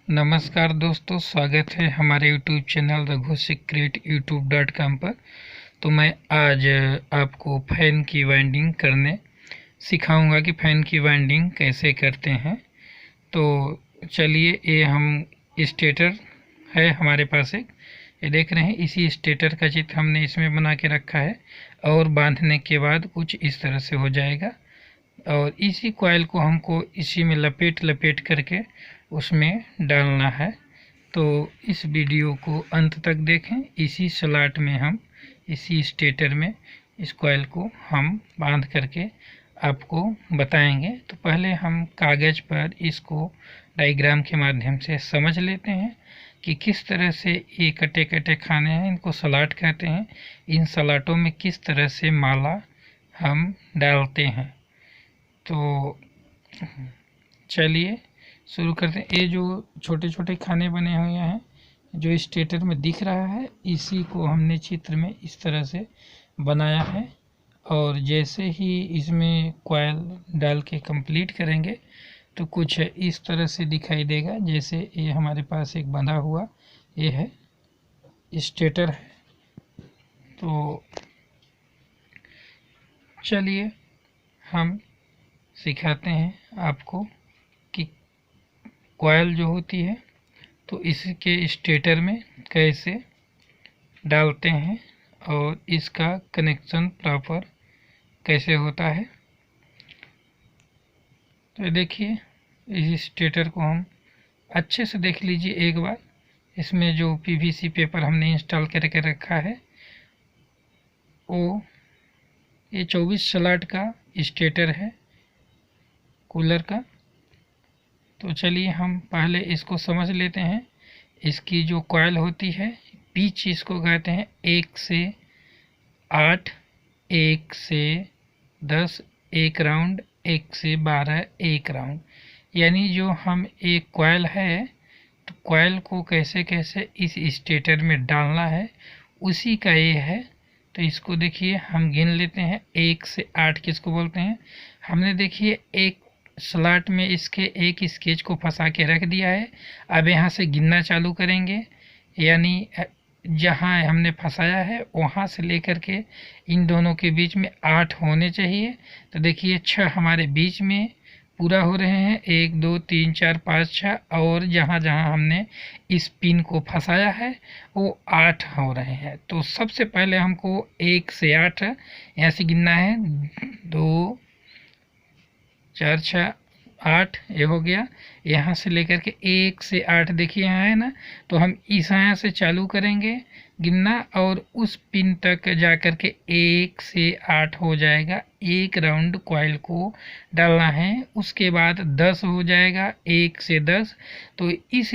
नमस्कार दोस्तों, स्वागत है हमारे YouTube channel Raghu secret youtube.com पर। तो मैं आज आपको फ़ैन की वाइंडिंग करने सिखाऊंगा कि फ़ैन की वाइंडिंग कैसे करते हैं। तो चलिए, ये हम स्टेटर है हमारे पास एक, ये देख रहे हैं, इसी स्टेटर का चित्र हमने इसमें बना के रखा है और बांधने के बाद कुछ इस तरह से हो जाएगा। और इसी कॉइल को हमको इसी में लपेट करके उसमें डालना है। तो इस वीडियो को अंत तक देखें। इसी स्लॉट में हम इसी स्टेटर में इस कॉइल को हम बांध करके आपको बताएंगे। तो पहले हम कागज़ पर इसको डायग्राम के माध्यम से समझ लेते हैं कि किस तरह से ये कटे कटे खाने हैं, इनको स्लॉट कहते हैं। इन स्लॉटों में किस तरह से माला हम डालते हैं। तो चलिए शुरू करते हैं। ये जो छोटे छोटे खाने बने हुए हैं जो स्टेटर में दिख रहा है, इसी को हमने चित्र में इस तरह से बनाया है। और जैसे ही इसमें कॉइल डाल के कंप्लीट करेंगे तो कुछ इस तरह से दिखाई देगा। जैसे ये हमारे पास एक बंधा हुआ ये है स्टेटर है। तो चलिए हम सिखाते हैं आपको कि कॉइल जो होती है तो इसके स्टेटर में कैसे डालते हैं और इसका कनेक्शन प्रॉपर कैसे होता है। तो देखिए, इस स्टेटर को हम अच्छे से देख लीजिए एक बार। इसमें जो पीवीसी पेपर हमने इंस्टॉल करके रखा है वो ये 24 स्लॉट का स्टेटर है कूलर का। तो चलिए हम पहले इसको समझ लेते हैं। इसकी जो कॉइल होती है, पिच इसको कहते हैं 1 से 8, 1 से 10 एक राउंड, 1 से 12 एक राउंड। यानी जो हम एक कॉइल है तो कॉइल को कैसे कैसे इस स्टेटर में डालना है उसी का ये है। तो इसको देखिए हम गिन लेते हैं। 1 से 8 किसको बोलते हैं। हमने देखिए एक स्लॉट में इसके एक स्केच को फंसा के रख दिया है। अब यहाँ से गिनना चालू करेंगे, यानी जहाँ हमने फंसाया है वहाँ से लेकर के इन दोनों के बीच में 8 होने चाहिए। तो देखिए 6 हमारे बीच में पूरा हो रहे हैं, 1 2 3 4 5 6। और जहाँ जहाँ हमने इस पिन को फंसाया है वो 8 हो रहे हैं। तो सबसे पहले हमको 1 से 8 यहाँ से गिनना है। 2 4 6 8 ये हो गया। यहाँ से लेकर के 1 से 8 देखिए यहाँ है ना। तो हम इस यहाँ से चालू करेंगे गिनना और उस पिन तक जा कर के 1 से 8 हो जाएगा। एक राउंड कॉइल को डालना है। उसके बाद 10 हो जाएगा, 1 से 10। तो इस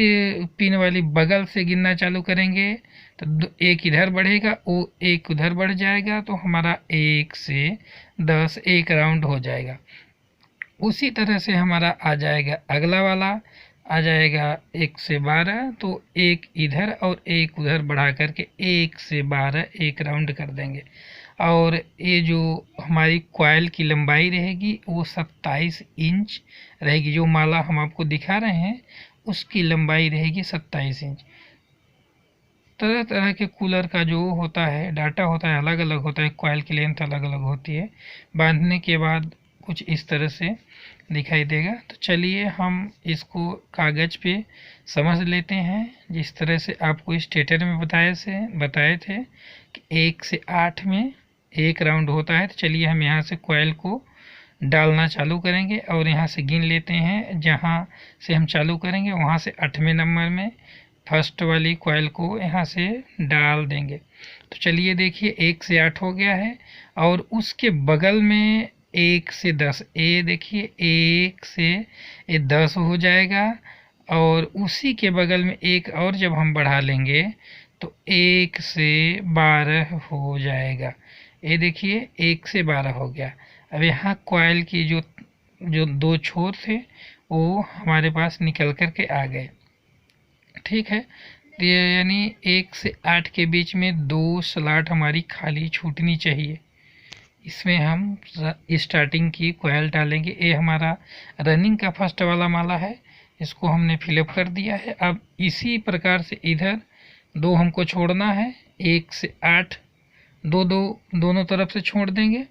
पिन वाली बगल से गिनना चालू करेंगे तो एक इधर बढ़ेगा, वो एक उधर बढ़ जाएगा। तो हमारा 1 से 10 एक राउंड हो जाएगा। उसी तरह से हमारा आ जाएगा अगला वाला, आ जाएगा 1 से 12। तो एक इधर और एक उधर बढ़ा करके 1 से 12 एक राउंड कर देंगे। और ये जो हमारी कॉइल की लंबाई रहेगी वो 27 इंच रहेगी। जो माला हम आपको दिखा रहे हैं उसकी लंबाई रहेगी 27 इंच। तरह तरह के कूलर का जो होता है डाटा होता है अलग अलग होता है, कॉइल की लेंथ अलग अलग होती है। बांधने के बाद कुछ इस तरह से दिखाई देगा। तो चलिए हम इसको कागज़ पे समझ लेते हैं। जिस तरह से आपको स्टेटर में बताए थे कि 1 से 8 में एक राउंड होता है। तो चलिए हम यहाँ से कॉइल को डालना चालू करेंगे और यहाँ से गिन लेते हैं। जहाँ से हम चालू करेंगे वहाँ से 8वें नंबर में फर्स्ट वाली कॉइल को यहाँ से डाल देंगे। तो चलिए देखिए 1 से 8 हो गया है। और उसके बगल में 1 से 10, ये देखिए 1 से 10 हो जाएगा। और उसी के बगल में एक और जब हम बढ़ा लेंगे तो 1 से 12 हो जाएगा। ये देखिए 1 से 12 हो गया। अब यहाँ कॉइल की जो जो 2 छोर थे वो हमारे पास निकल कर के आ गए। ठीक है, तो यानी 1 से 8 के बीच में 2 स्लॉट हमारी खाली छूटनी चाहिए। इसमें हम स्टार्टिंग की कॉइल डालेंगे। ये हमारा रनिंग का फर्स्ट वाला माला है। इसको हमने फिलअप कर दिया है। अब इसी प्रकार से इधर 2 हमको छोड़ना है, 1 से 8 दोनों तरफ से छोड़ देंगे।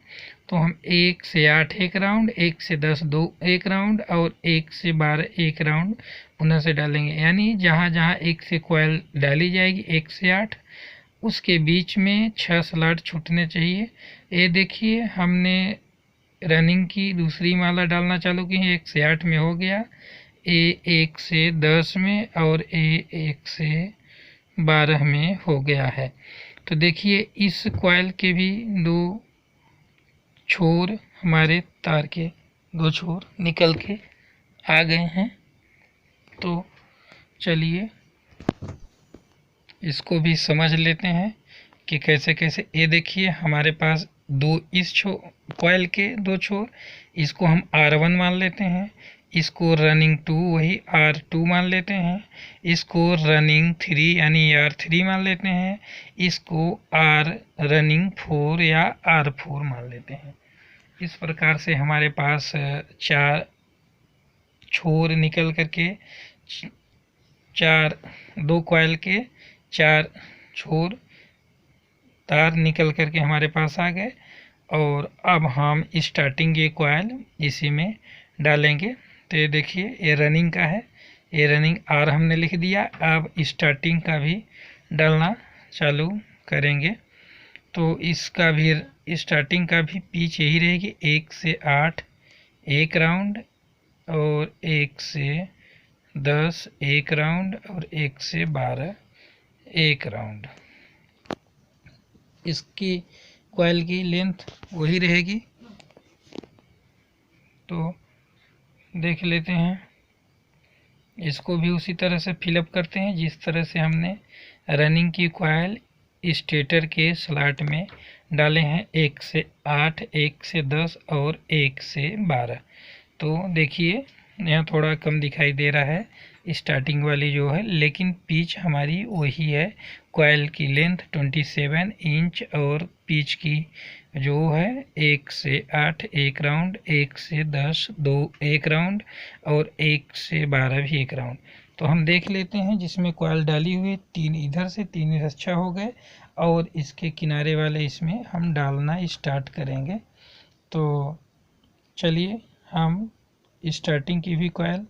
तो हम 1 से 8 एक राउंड, 1 से 10 एक राउंड और 1 से 12 एक राउंड पुनः से डालेंगे। यानी जहाँ जहाँ 1 से कॉयल डाली जाएगी 1 से 8 उसके बीच में 6 स्लॉट छूटने चाहिए। ये देखिए हमने रनिंग की दूसरी माला डालना चालू की है, 1 से 8 में हो गया, ए 1 से 10 में और ए 1 से 12 में हो गया है। तो देखिए इस कॉइल के भी 2 छोर हमारे तार के 2 छोर निकल के आ गए हैं। तो चलिए इसको भी समझ लेते हैं कि कैसे कैसे। ये देखिए हमारे पास 2 इस कॉइल के 2 छोर, इसको हम R1 मान लेते हैं, इसको रनिंग 2 वही R2 मान लेते हैं, इसको रनिंग 3 यानी R3 मान लेते हैं, इसको रनिंग 4 या R4 मान लेते हैं। इस प्रकार से हमारे पास 4 छोर निकल करके 2 कॉइल के 4 छोर तार निकल करके हमारे पास आ गए। और अब हम स्टार्टिंग ये कॉइल इसी में डालेंगे। तो ये देखिए ये रनिंग का है, ये रनिंग R हमने लिख दिया। अब स्टार्टिंग का भी डालना चालू करेंगे। तो इसका भी स्टार्टिंग का भी पिच यही रहेगी, 1 से 8 एक राउंड और 1 से 10 एक राउंड और 1 से 12 एक राउंड। इसकी कॉइल की लेंथ वही रहेगी। तो देख लेते हैं, इसको भी उसी तरह से फिलअप करते हैं जिस तरह से हमने रनिंग की कॉइल स्टेटर के स्लॉट में डाले हैं, 1 से 8 1 से 10 और 1 से 12। तो देखिए यहाँ थोड़ा कम दिखाई दे रहा है स्टार्टिंग वाली जो है, लेकिन पिच हमारी वही है। कॉइल की लेंथ 27 इंच और पिच की जो है 1 से 8 एक राउंड, 1 से 10 2 एक राउंड और 1 से 12 भी एक राउंड। तो हम देख लेते हैं जिसमें कॉइल डाली हुई 3 इधर से 3 इधर अच्छा हो गए और इसके किनारे वाले इसमें हम डालना स्टार्ट करेंगे। तो चलिए हम स्टार्टिंग की भी कॉइल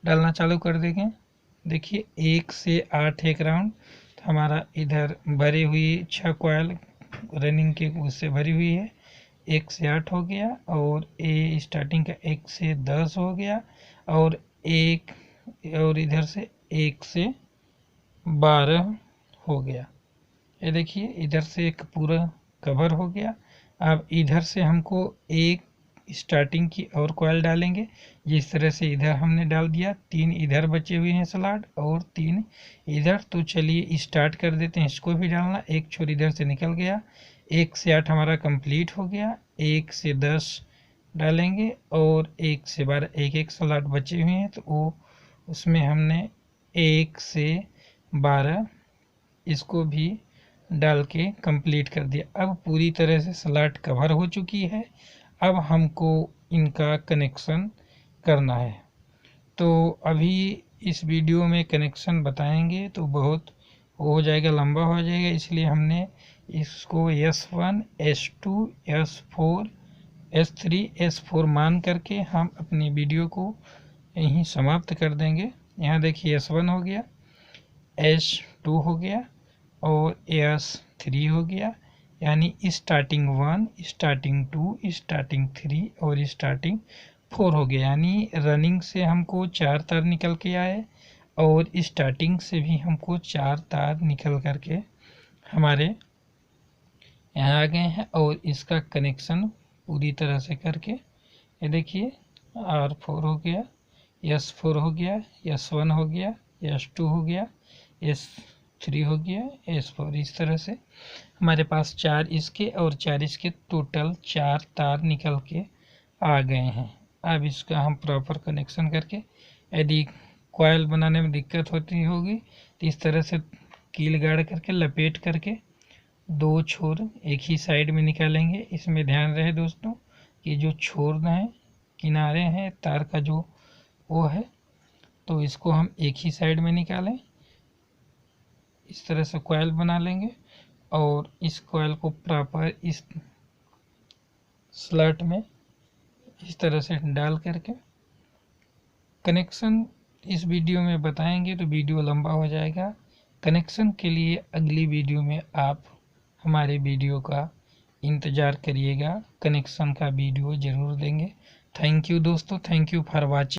डालना चालू कर देंगे। देखिए 1 से 8 एक राउंड, तो हमारा इधर भरी हुई 6 कॉइल रनिंग के उससे भरी हुई है, 1 से 8 हो गया और ए स्टार्टिंग का 1 से 10 हो गया और इधर से 1 से 12 हो गया। ये देखिए इधर से एक पूरा कवर हो गया। अब इधर से हमको एक स्टार्टिंग की और कॉइल डालेंगे जिस तरह से इधर हमने डाल दिया, 3 इधर बचे हुए हैं स्लॉट और 3 इधर। तो चलिए स्टार्ट कर देते हैं इसको भी डालना। एक छोर इधर से निकल गया, 1 से 8 हमारा कंप्लीट हो गया, 1 से 10 डालेंगे और 1 से 12 एक एक स्लॉट बचे हुए हैं, तो वो उसमें हमने 1 से 12 इसको भी डाल के कंप्लीट कर दिया। अब पूरी तरह से स्लॉट कवर हो चुकी है। अब हमको इनका कनेक्शन करना है। तो अभी इस वीडियो में कनेक्शन बताएंगे तो बहुत हो जाएगा, लंबा हो जाएगा, इसलिए हमने इसको S1 S2 S4 S3 S4 मान करके हम अपनी वीडियो को यहीं समाप्त कर देंगे। यहाँ देखिए S1 हो गया, S2 हो गया और S3 हो गया, यानी स्टार्टिंग 1 स्टार्टिंग 2 स्टार्टिंग 3 और स्टार्टिंग 4 हो गया। यानी रनिंग से हमको 4 तार निकल के आए और स्टार्टिंग से भी हमको 4 तार निकल करके हमारे यहाँ आ गए हैं। और इसका कनेक्शन पूरी तरह से करके ये देखिए R4 हो गया, S4 हो गया, S1 हो गया, S2 हो गया, S3 हो गया, S4। इस तरह से हमारे पास 4 इसके और 4 इसके टोटल 4 तार निकल के आ गए हैं। अब इसका हम प्रॉपर कनेक्शन करके, यदि कॉइल बनाने में दिक्कत होती होगी तो इस तरह से कील गाड़ करके लपेट करके 2 छोर एक ही साइड में निकालेंगे। इसमें ध्यान रहे दोस्तों कि जो छोर हैं किनारे हैं तार का जो वो है तो इसको हम एक ही साइड में निकालें। इस तरह से कॉइल बना लेंगे और इस कॉइल को प्रॉपर इस स्लॉट में इस तरह से डाल करके कनेक्शन इस वीडियो में बताएंगे तो वीडियो लंबा हो जाएगा। कनेक्शन के लिए अगली वीडियो में आप हमारे वीडियो का इंतज़ार करिएगा, कनेक्शन का वीडियो ज़रूर देंगे। थैंक यू दोस्तों, थैंक यू फॉर वॉचिंग।